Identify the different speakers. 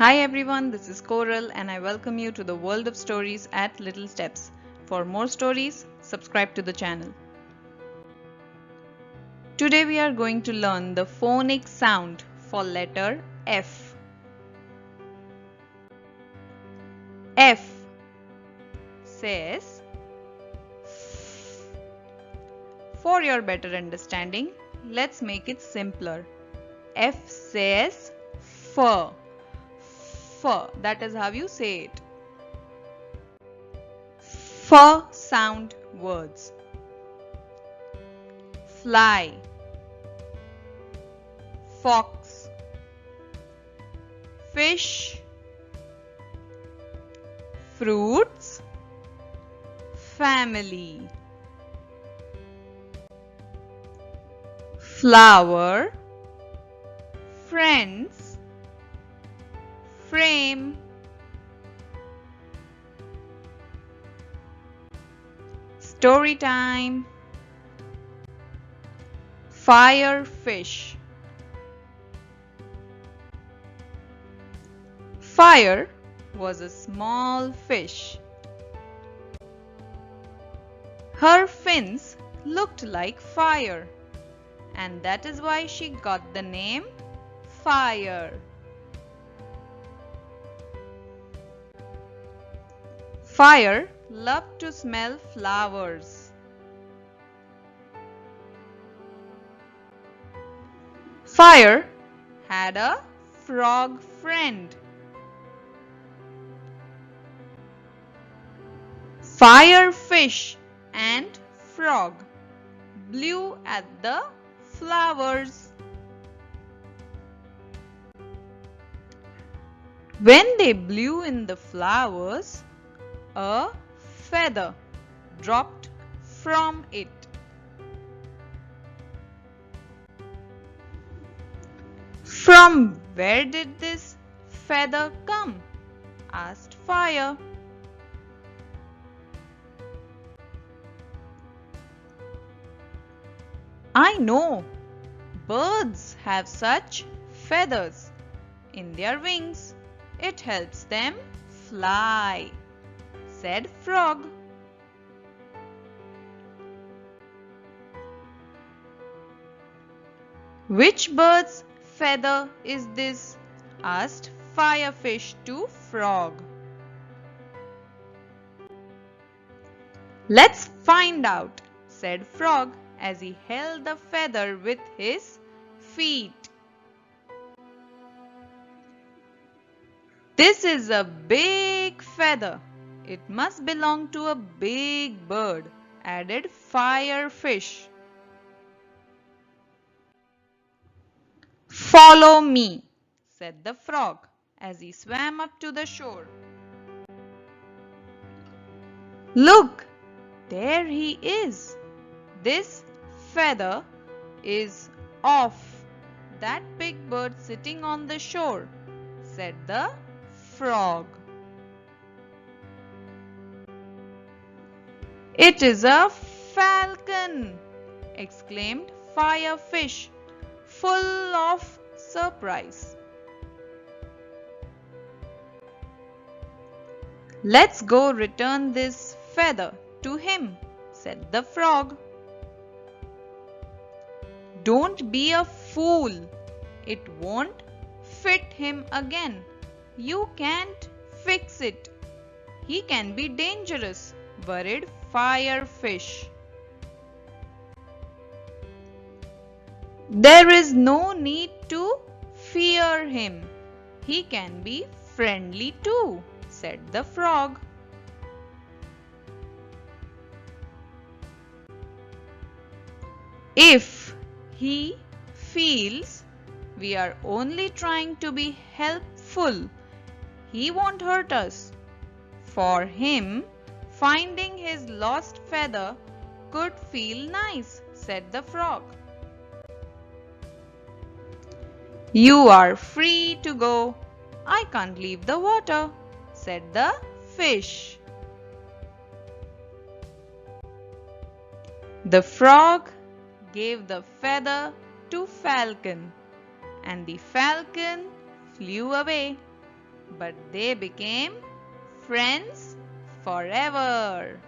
Speaker 1: Hi everyone, this is Coral and I welcome you to the world of stories at Little Steps. For more stories, subscribe to the channel. Today we are going to learn the phonic sound for letter F. F says F. For your better understanding, let's make it simpler. F says F. That is how you say it. F sound words. Fly, fox, fish, fruits, family, flower, friends, frame, story time, firefish. Fire was a small fish. Her fins looked like fire, and that is why she got the name Fire. Fire loved to smell flowers. Fire had a frog friend. Firefish and frog blew at the flowers. When they blew in the flowers, a feather dropped from it. From where did this feather come? Asked Fire. I know. Birds have such feathers in their wings. It helps them fly, said Frog. Which bird's feather is this? Asked Firefish to Frog. Let's find out, said Frog as he held the feather with his feet. This is a big feather. It must belong to a big bird, added Firefish. Follow me, said the frog as he swam up to the shore. Look, there he is. This feather is off that big bird sitting on the shore, said the frog. It is a falcon, exclaimed Firefish, full of surprise. Let's go return this feather to him, said the frog. Don't be a fool. It won't fit him again. You can't fix it. He can be dangerous, worried Firefish. There is no need to fear him. He can be friendly too, said the frog. If he feels we are only trying to be helpful, he won't hurt us. For him, finding his lost feather could feel nice, said the frog. You are free to go. I can't leave the water, said the fish. The frog gave the feather to Falcon, and the falcon flew away. but they became friends forever.